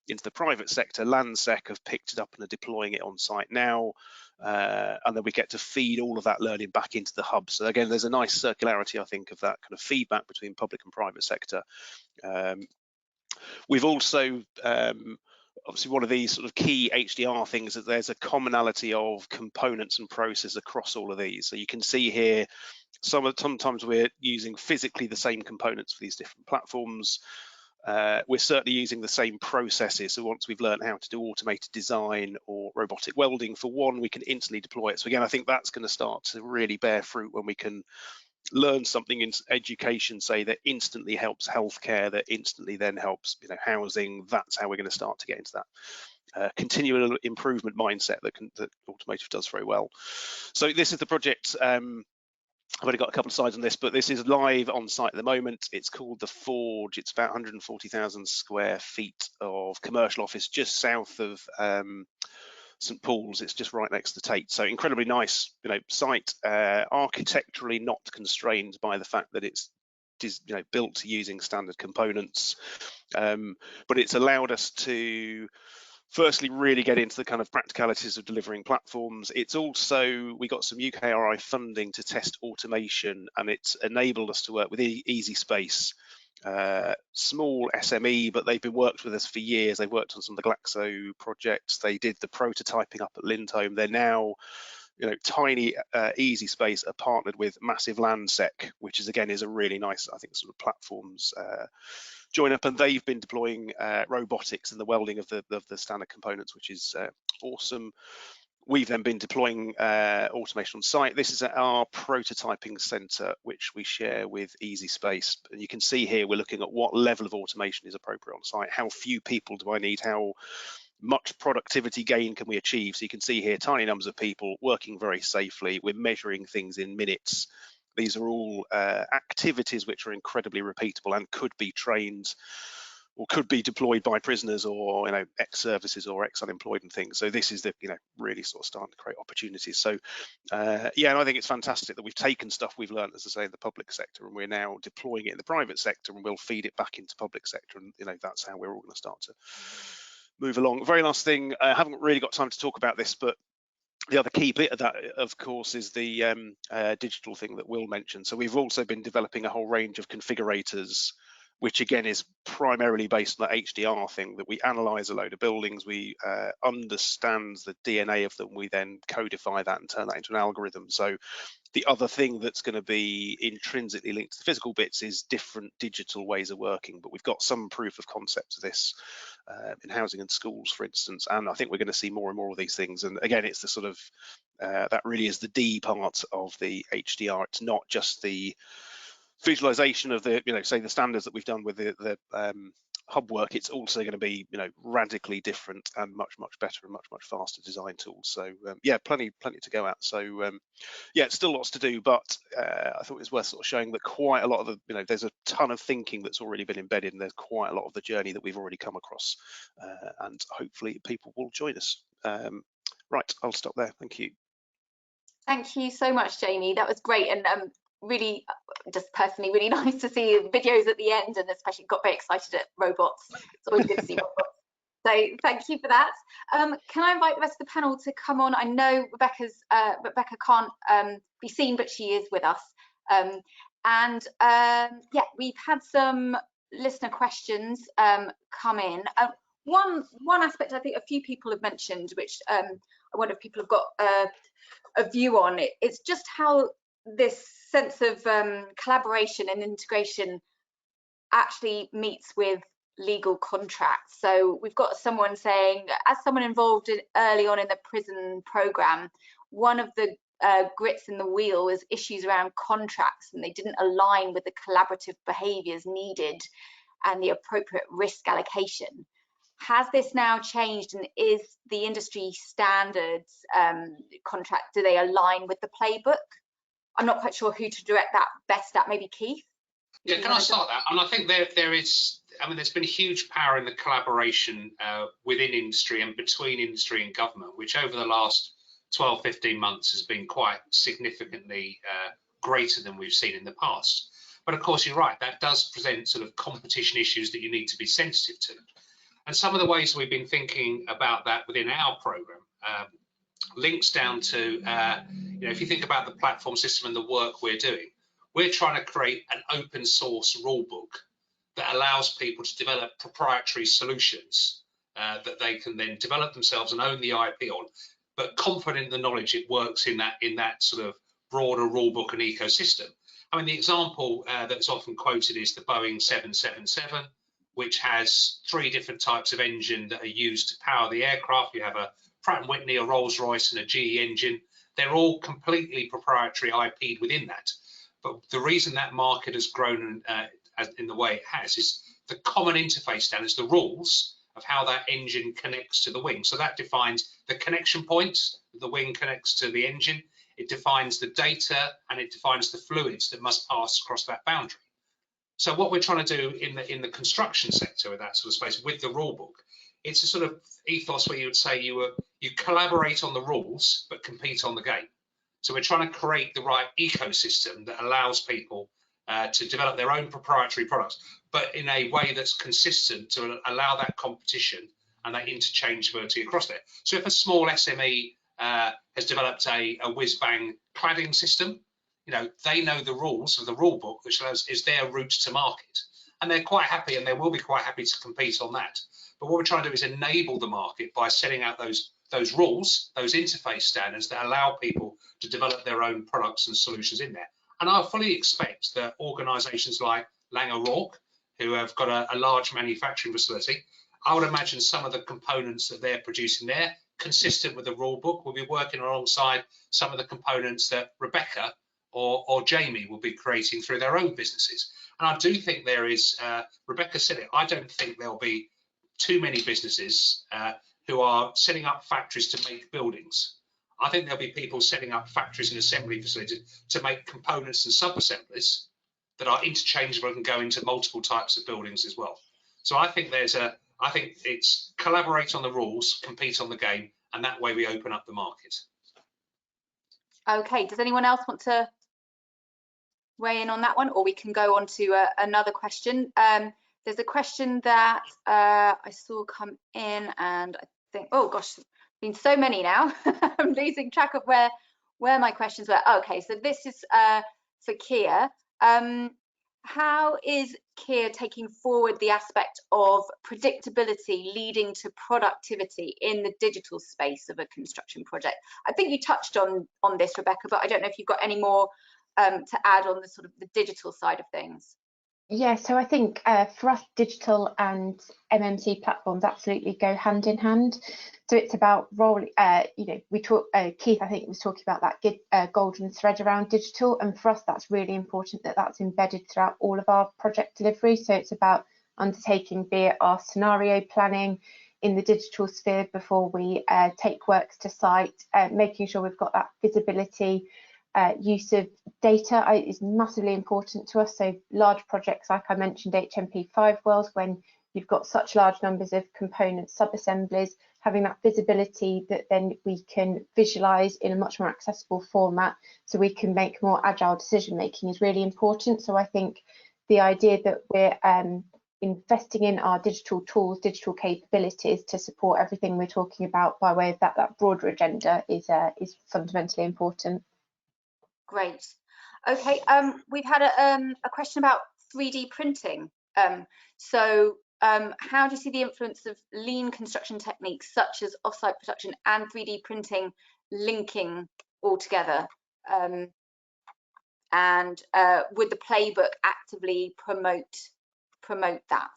into the private sector. Landsec have picked it up and are deploying it on site now, and then we get to feed all of that learning back into the hub. So again, there's a nice circularity, I think, of that kind of feedback between public and private sector. We've also obviously, one of these sort of key HDR things is there's a commonality of components and processes across all of these. So you can see here, sometimes we're using physically the same components for these different platforms. We're certainly using the same processes. So once we've learned how to do automated design or robotic welding for one, we can instantly deploy it. So again, I think that's going to start to really bear fruit when we can learn something in education, say, that instantly helps healthcare, that instantly then helps, you know, housing. That's how we're going to start to get into that continual improvement mindset that automotive does very well. So this is the project. I've only got a couple of slides on this, but this is live on site at the moment. It's called The Forge. It's about 140,000 square feet of commercial office just south of St Paul's. It's just right next to Tate. So incredibly nice, you know, site. Architecturally not constrained by the fact that it's, you know, built using standard components, but it's allowed us to firstly really get into the kind of practicalities of delivering platforms. It's also, we got some UKRI funding to test automation, and it's enabled us to work with Easy Space. Small SME, but they've been worked with us for years. They've worked on some of the Glaxo projects. They did the prototyping up at Lindholm. They're now, you know, tiny Easy Space are partnered with massive Landsec, which is again is a really nice, I think, sort of platforms join up, and they've been deploying robotics and the welding of the standard components, which is awesome. We've then been deploying automation on site. This is at our prototyping center, which we share with Easy Space. And you can see here, we're looking at what level of automation is appropriate on site. How few people do I need? How much productivity gain can we achieve? So you can see here, tiny numbers of people working very safely. We're measuring things in minutes. These are all activities which are incredibly repeatable and could be trained or could be deployed by prisoners or, you know, ex-services or ex-unemployed and things. So this is the, you know, really sort of starting to create opportunities. So yeah, and I think it's fantastic that we've taken stuff we've learned, as I say, in the public sector, and we're now deploying it in the private sector, and we'll feed it back into public sector, and, you know, that's how we're all going to start to move along. Very last thing, I haven't really got time to talk about this, but the other key bit of that, of course, is the digital thing that Will mentioned. So we've also been developing a whole range of configurators, which again is primarily based on that HDR thing, that we analyze a load of buildings, we understand the DNA of them, we then codify that and turn that into an algorithm. So the other thing that's going to be intrinsically linked to the physical bits is different digital ways of working, but we've got some proof of concept of this in housing and schools, for instance, and I think we're going to see more and more of these things. And again, it's the sort of that really is the D part of the HDR. It's not just the visualization of the, you know, say the standards that we've done with the hub work. It's also going to be, you know, radically different and much better and much faster design tools. So yeah, plenty to go at. So yeah, it's still lots to do, but I thought it was worth sort of showing that quite a lot of the, you know, there's a ton of thinking that's already been embedded, and there's quite a lot of the journey that we've already come across, and hopefully people will join us. Right, I'll stop there. Thank you. Thank you so much, Jaimie. That was great, and really, just personally, really nice to see videos at the end, and especially got very excited at robots. It's always good to see robots. So thank you for that. Can I invite the rest of the panel to come on? I know Rebecca can't be seen, but she is with us. Yeah, we've had some listener questions come in. One aspect I think a few people have mentioned, which I wonder if people have got a view on it. It's just how this sense of collaboration and integration actually meets with legal contracts. So we've got someone saying, as someone involved early on in the prison program, one of the grits in the wheel is issues around contracts, and they didn't align with the collaborative behaviours needed and the appropriate risk allocation. Has this now changed, and is the industry standards contract, do they align with the playbook? I'm not quite sure who to direct that best at, maybe Keith? Yeah, can I start that? And I think there's been huge power in the collaboration within industry and between industry and government, which over the last 12, 15 months has been quite significantly greater than we've seen in the past. But of course, you're right, that does present sort of competition issues that you need to be sensitive to. And some of the ways we've been thinking about that within our programme links down to, if you think about the platform system and the work we're doing, we're trying to create an open source rule book that allows people to develop proprietary solutions that they can then develop themselves and own the IP on, but confident in the knowledge it works in that sort of broader rule book and ecosystem. I mean, the example that's often quoted is the Boeing 777, which has 3 different types of engine that are used to power the aircraft. You have a Pratt & Whitney, a Rolls-Royce and a GE engine. They're all completely proprietary IP'd within that. But the reason that market has grown in the way it has is the common interface standards, the rules of how that engine connects to the wing. So that defines the connection points, the wing connects to the engine. It defines the data and it defines the fluids that must pass across that boundary. So what we're trying to do in the construction sector with that sort of space, with the rule book, it's a sort of ethos where you would say you collaborate on the rules but compete on the game. So we're trying to create the right ecosystem that allows people to develop their own proprietary products, but in a way that's consistent to allow that competition and that interchangeability across there. So if a small SME has developed a whiz-bang cladding system, they know the rules of the rule book, which is their route to market. And they're quite happy, and they will be quite happy to compete on that. But what we're trying to do is enable the market by setting out those rules, those interface standards that allow people to develop their own products and solutions in there. And I fully expect that organisations like Lang O'Rourke, who have got a large manufacturing facility, I would imagine some of the components that they're producing there, consistent with the rule book, will be working alongside some of the components that Rebecca or Jaimie will be creating through their own businesses. And I do think there is, Rebecca said it, I don't think there'll be too many businesses who are setting up factories to make buildings. I think there'll be people setting up factories and assembly facilities to make components and sub-assemblies that are interchangeable and go into multiple types of buildings as well. So I think I think it's collaborate on the rules, compete on the game, and that way we open up the market. Okay, does anyone else want to weigh in on that one, or we can go on to another question? There's a question that I saw come in, and I think, oh gosh, been so many now. I'm losing track of where my questions were. Okay, so this is for Kier. How is Kier taking forward the aspect of predictability leading to productivity in the digital space of a construction project? I think you touched on this, Rebecca, but I don't know if you've got any more to add on the sort of the digital side of things. Yeah, so I think for us, digital and MMC platforms absolutely go hand in hand. So it's about rolling, we talk, Keith, I think was talking about that golden thread around digital. And for us, that's really important that that's embedded throughout all of our project delivery. So it's about undertaking, be it our scenario planning in the digital sphere before we take works to site, making sure we've got that visibility. Use of data is massively important to us. So large projects, like I mentioned, HMP5 wells, when you've got such large numbers of components, sub-assemblies, having that visibility that then we can visualize in a much more accessible format so we can make more agile decision making is really important. So I think the idea that we're investing in our digital tools, digital capabilities to support everything we're talking about by way of that broader agenda is fundamentally important. Great. Okay, we've had a question about 3D printing. How do you see the influence of lean construction techniques such as offsite production and 3D printing linking all together? And would the playbook actively promote that?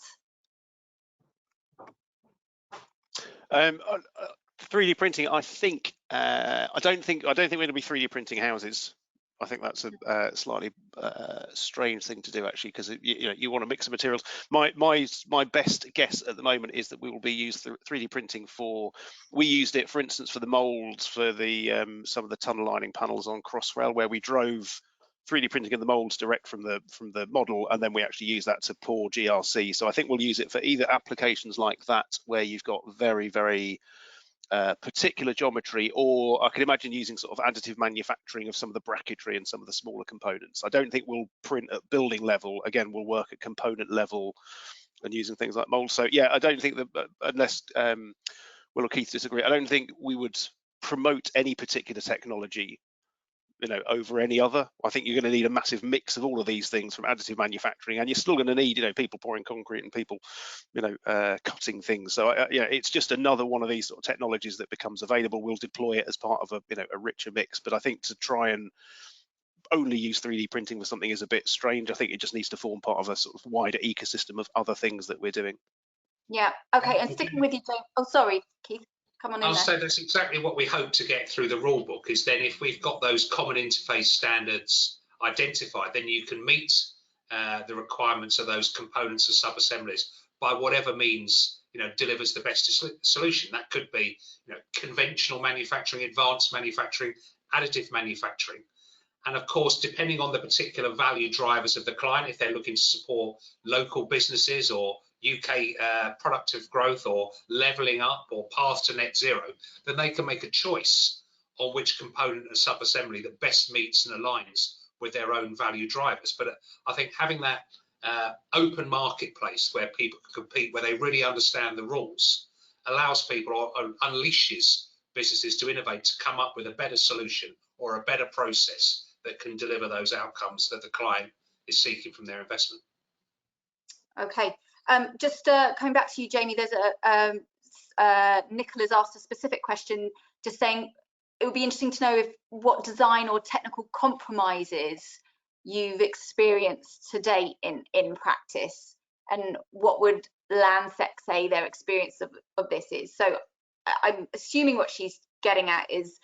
3D printing, I think I don't think we're going to be 3D printing houses. I think that's a slightly strange thing to do, actually, because you want to mix of materials. My best guess at the moment is that we will be used 3D printing for. We used it, for instance, for the molds for the some of the tunnel lining panels on Crossrail, where we drove 3D printing of the molds direct from the model, and then we actually use that to pour GRC. So I think we'll use it for either applications like that, where you've got very, very particular geometry, or I can imagine using sort of additive manufacturing of some of the bracketry and some of the smaller components. I don't think we'll print at building level. Again, we'll work at component level and using things like molds. So yeah, I don't think that, unless Will or Keith disagree, I don't think we would promote any particular technology over any other. I think you're going to need a massive mix of all of these things from additive manufacturing, and you're still going to need people pouring concrete and people cutting things. So it's just another one of these sort of technologies that becomes available. We'll deploy it as part of a richer mix, but I think to try and only use 3D printing for something is a bit strange. I think it just needs to form part of a sort of wider ecosystem of other things that we're doing. Yeah, okay, and sticking with you, James. Oh, sorry, Keith. Come on in. I'll say that's exactly what we hope to get through the rule book, is then if we've got those common interface standards identified, then you can meet the requirements of those components or sub-assemblies by whatever means delivers the best solution. That could be conventional manufacturing, advanced manufacturing, additive manufacturing. And of course, depending on the particular value drivers of the client, if they're looking to support local businesses or UK productive growth or levelling up or path to net zero, then they can make a choice on which component and sub-assembly that best meets and aligns with their own value drivers. But I think having that open marketplace where people can compete, where they really understand the rules, allows people or unleashes businesses to innovate, to come up with a better solution or a better process that can deliver those outcomes that the client is seeking from their investment. Okay, just coming back to you, Jaimie, there's Nicola's asked a specific question, just saying it would be interesting to know what design or technical compromises you've experienced to date in practice, and what would Landsec say their experience of this is. So I'm assuming what she's getting at is,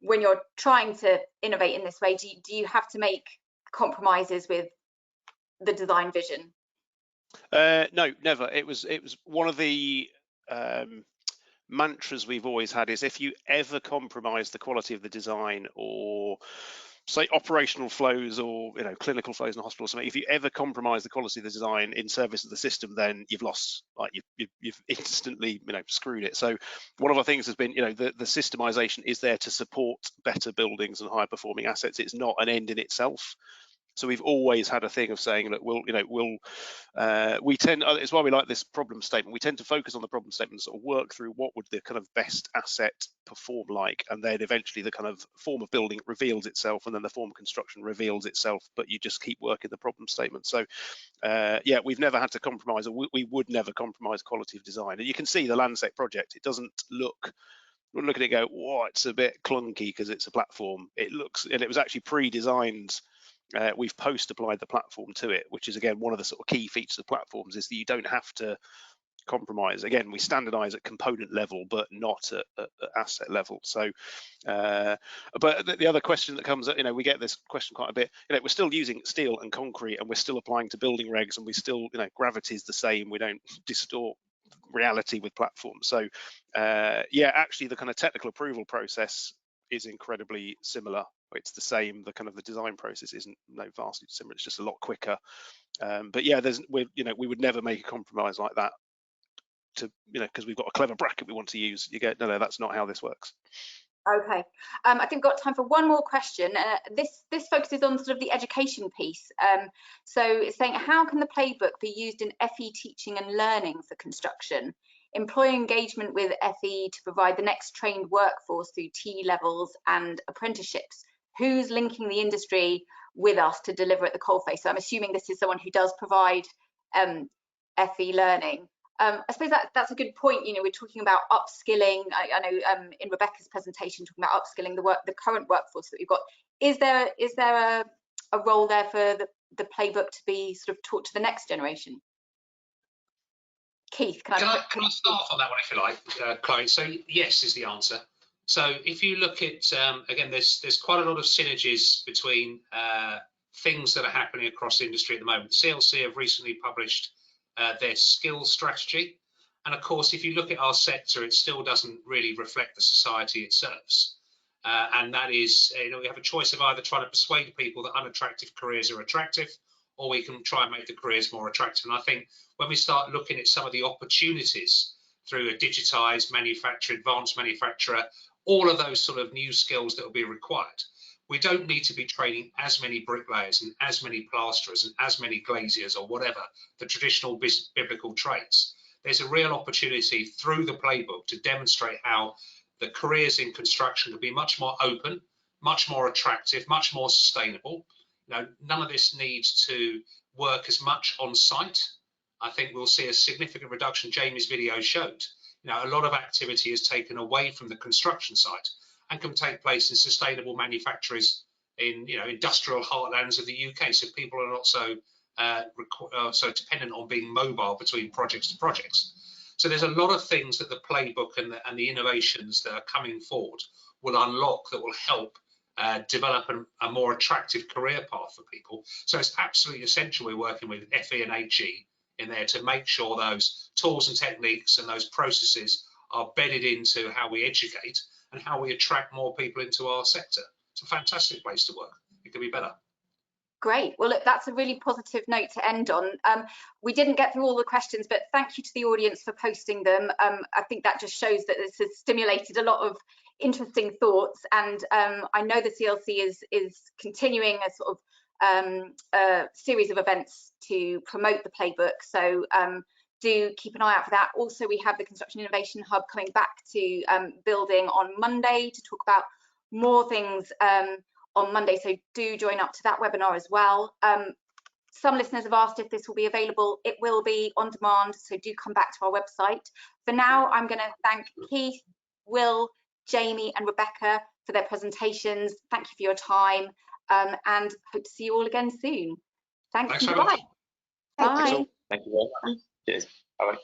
when you're trying to innovate in this way, do you have to make compromises with the design vision? No, never. It was one of the mantras we've always had is, if you ever compromise the quality of the design, or say operational flows or clinical flows in a hospital or something, if you ever compromise the quality of the design in service of the system, then you've lost, like you've instantly screwed it. So one of our things has been the systemization is there to support better buildings and higher performing assets. It's not an end in itself. So we've always had a thing of saying, look, we tend, it's why we like this problem statement. We tend to focus on the problem statement and sort of work through what would the kind of best asset perform like, and then eventually the kind of form of building reveals itself, and then the form of construction reveals itself, but you just keep working the problem statement. So yeah, we've never had to compromise, or we would never compromise quality of design. And you can see the Landsec project, it doesn't look, we'll look at it and go, oh, it's a bit clunky because it's a platform. It looks, and it was actually pre-designed. We've post-applied the platform to it, which is again one of the sort of key features of platforms, is that you don't have to compromise. Again, we standardize at component level, but not at asset level. So, but the other question that comes up, we get this question quite a bit. We're still using steel and concrete, and we're still applying to building regs, and we still, gravity is the same. We don't distort reality with platforms. So, yeah, actually, the kind of technical approval process is incredibly similar. It's the same. The kind of the design process isn't vastly similar. It's just a lot quicker. But yeah, we would never make a compromise like that to because we've got a clever bracket we want to use. You go, no, that's not how this works. Okay, I think we've got time for one more question. This focuses on sort of the education piece. So it's saying, how can the playbook be used in FE teaching and learning for construction? Employee engagement with FE to provide the next trained workforce through T levels and apprenticeships. Who's linking the industry with us to deliver at the coalface? So I'm assuming this is someone who does provide FE learning. I suppose that's a good point. We're talking about upskilling. I know in Rebecca's presentation, talking about upskilling the current workforce that we've got. Is there a role there for the playbook to be sort of taught to the next generation? Keith, can I start on that one if you like, Chloe? So yes is the answer. So if you look at, again, there's quite a lot of synergies between things that are happening across industry at the moment. CLC have recently published their skills strategy. And of course, if you look at our sector, it still doesn't really reflect the society it serves. And that is, we have a choice of either trying to persuade people that unattractive careers are attractive, or we can try and make the careers more attractive. And I think when we start looking at some of the opportunities through a digitised manufacturer, advanced manufacturer, all of those sort of new skills that will be required, we don't need to be training as many bricklayers and as many plasterers and as many glaziers or whatever, the traditional biblical trades. There's a real opportunity through the playbook to demonstrate how the careers in construction can be much more open, much more attractive, much more sustainable. None of this needs to work as much on site. I think we'll see a significant reduction. Jaimie's video showed, a lot of activity is taken away from the construction site and can take place in sustainable manufacturers in, industrial heartlands of the UK. So people are not so dependent on being mobile between projects to projects. So there's a lot of things that the playbook and the innovations that are coming forward will unlock that will help develop a more attractive career path for people. So it's absolutely essential we're working with FE and HE in there to make sure those tools and techniques and those processes are bedded into how we educate and how we attract more people into our sector. It's a fantastic place to work. It could be better. Great. Well, look, that's a really positive note to end on. We didn't get through all the questions, but thank you to the audience for posting them. I think that just shows that this has stimulated a lot of interesting thoughts, and I know the CLC is continuing a sort of series of events to promote the playbook. So do keep an eye out for that. Also, we have the Construction Innovation Hub coming back to building on Monday to talk about more things on Monday, so do join up to that webinar as well. Some listeners have asked if this will be available. It will be on demand, so do come back to our website. For now, I'm going to thank Keith, Will, Jaimie and Rebecca for their presentations. Thank you for your time, and hope to see you all again soon. Thanks and goodbye. Bye. Bye. Thank you very much. Cheers. Bye.